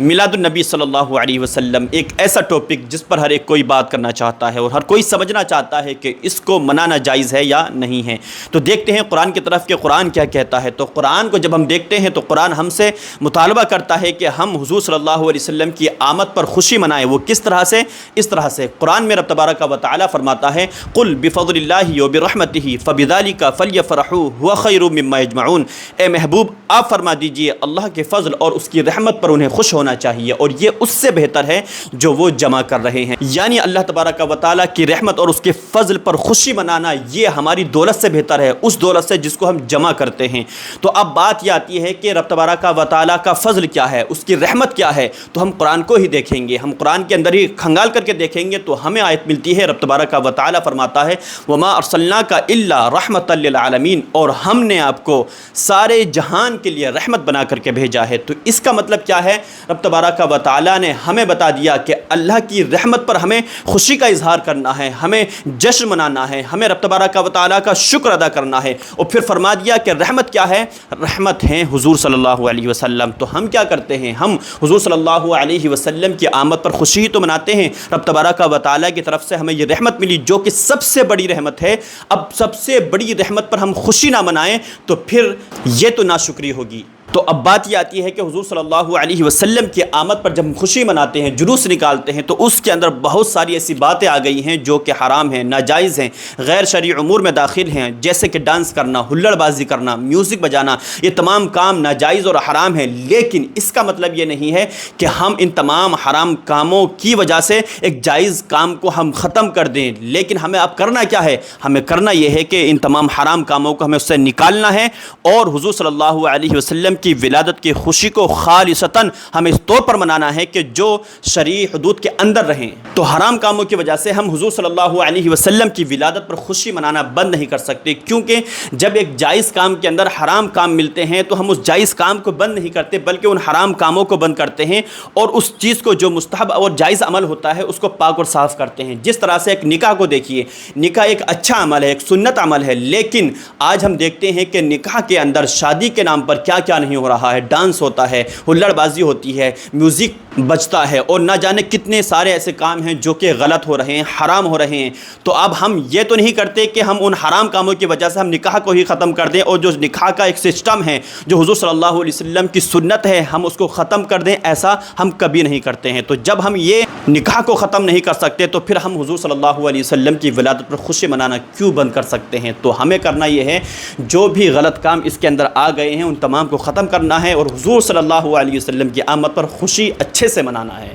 میلاد النبی صلی اللہ علیہ وسلم ایک ایسا ٹاپک جس پر ہر ایک کوئی بات کرنا چاہتا ہے اور ہر کوئی سمجھنا چاہتا ہے کہ اس کو منانا جائز ہے یا نہیں ہے۔ تو دیکھتے ہیں قرآن کی طرف کہ قرآن کیا کہتا ہے۔ تو قرآن کو جب ہم دیکھتے ہیں تو قرآن ہم سے مطالبہ کرتا ہے کہ ہم حضور صلی اللہ علیہ وسلم کی آمد پر خوشی منائیں۔ وہ کس طرح سے؟ اس طرح سے قرآن میں رب تبارک و تعالیٰ فرماتا ہے قل بفضل اللہ وبرحمتہ فبذلک فلیفرحوا هو خیر مما یجمعون۔ اے محبوب آپ فرما دیجئے اللہ کے فضل اور اس کی رحمت پر انہیں خوش ہونا چاہیے اور یہ اس سے بہتر ہے جو وہ جمع کر رہے ہیں۔ یعنی اللہ تبارک و تعالیٰ کی رحمت اور اس کے فضل پر خوشی منانا یہ ہماری دولت سے بہتر ہے، اس دولت سے جس کو ہم جمع کرتے ہیں۔ تو اب بات یہ آتی ہے کہ رب تبارک و تعالیٰ کا فضل کیا ہے، اس کی رحمت کیا ہے۔ تو ہم قرآن کو ہی دیکھیں گے، ہم قرآن کے اندر ہی کھنگال کر کے دیکھیں گے تو ہمیں آیت ملتی ہے، رب تبارک و تعالیٰ فرماتا ہے وما ارسلناک الا رحمۃ للعالمین، اور ہم نے آپ کو سارے جہان کے لیے رحمت بنا کر کے بھیجا ہے۔ تو اس کا مطلب کیا ہے؟ رب تبارک و تعالیٰ نے ہمیں بتا دیا کہ اللہ کی رحمت پر ہمیں خوشی کا اظہار کرنا ہے، ہمیں جشن منانا ہے، ہمیں رب تبارک و تعالیٰ کا شکر ادا کرنا ہے۔ اور پھر فرما دیا کہ رحمت کیا ہے؟ رحمت ہے حضور صلی اللہ علیہ وسلم۔ تو ہم کیا کرتے ہیں؟ ہم حضور صلی اللہ علیہ وسلم کی آمد پر خوشی تو مناتے ہیں، رب تبارک و تعالیٰ کی طرف سے ہمیں یہ رحمت ملی جو کہ سب سے بڑی رحمت ہے۔ اب سب سے بڑی رحمت پر ہم خوشی نہ منائیں تو پھر یہ تو ناشکری ہوگی۔ تو اب بات یہ آتی ہے کہ حضور صلی اللہ علیہ وسلم کی آمد پر جب ہم خوشی مناتے ہیں، جلوس نکالتے ہیں، تو اس کے اندر بہت ساری ایسی باتیں آ گئی ہیں جو کہ حرام ہیں، ناجائز ہیں، غیر شرعی امور میں داخل ہیں، جیسے کہ ڈانس کرنا، ہلڑ بازی کرنا، میوزک بجانا، یہ تمام کام ناجائز اور حرام ہیں۔ لیکن اس کا مطلب یہ نہیں ہے کہ ہم ان تمام حرام کاموں کی وجہ سے ایک جائز کام کو ہم ختم کر دیں۔ لیکن ہمیں اب کرنا کیا ہے؟ ہمیں کرنا یہ ہے کہ ان تمام حرام کاموں کو ہمیں اس سے نکالنا ہے اور حضور صلی اللہ علیہ وسلم کی ولادت کی خوشی کو خالصتاً ہمیں اس طور پر منانا ہے کہ جو شرعی حدود کے اندر رہیں۔ تو حرام کاموں کی وجہ سے ہم حضور صلی اللہ علیہ وسلم کی ولادت پر خوشی منانا بند نہیں کر سکتے، کیونکہ جب ایک جائز کام کے اندر حرام کام ملتے ہیں تو ہم اس جائز کام کو بند نہیں کرتے بلکہ ان حرام کاموں کو بند کرتے ہیں اور اس چیز کو جو مستحب اور جائز عمل ہوتا ہے اس کو پاک اور صاف کرتے ہیں۔ جس طرح سے ایک نکاح کو دیکھیے، نکاح ایک اچھا عمل ہے، ایک سنت عمل ہے، لیکن آج ہم دیکھتے ہیں کہ نکاح کے اندر شادی کے نام پر کیا کیا نہیں ہو رہا ہے، ڈانس ہوتا ہے، ہلڑ بازی ہوتی ہے، میوزک بجتا ہے اور نہ جانے کتنے سارے ایسے کام ہیں جو کہ غلط ہو رہے ہیں، حرام ہو رہے ہیں۔ تو اب ہم یہ تو نہیں کرتے کہ ہم ان حرام کاموں کی وجہ سے ہم نکاح کو ہی ختم کر دیں اور جو نکاح کا ایک سسٹم ہے جو حضور صلی اللہ علیہ وسلم کی سنت ہے ہم اس کو ختم کر دیں، ایسا ہم کبھی نہیں کرتے ہیں۔ تو جب ہم یہ نکاح کو ختم نہیں کر سکتے تو پھر ہم حضور صلی اللہ علیہ وسلم کی ولادت پر خوشی منانا کیوں بند کر سکتے ہیں؟ تو ہمیں کرنا یہ ہے جو بھی غلط کام اس کے اندر آ گئے ہیں ان تمام کو ختم کرنا ہے اور حضور صلی اللہ علیہ وسلم کی آمد پر خوشی اچھے سے منانا ہے۔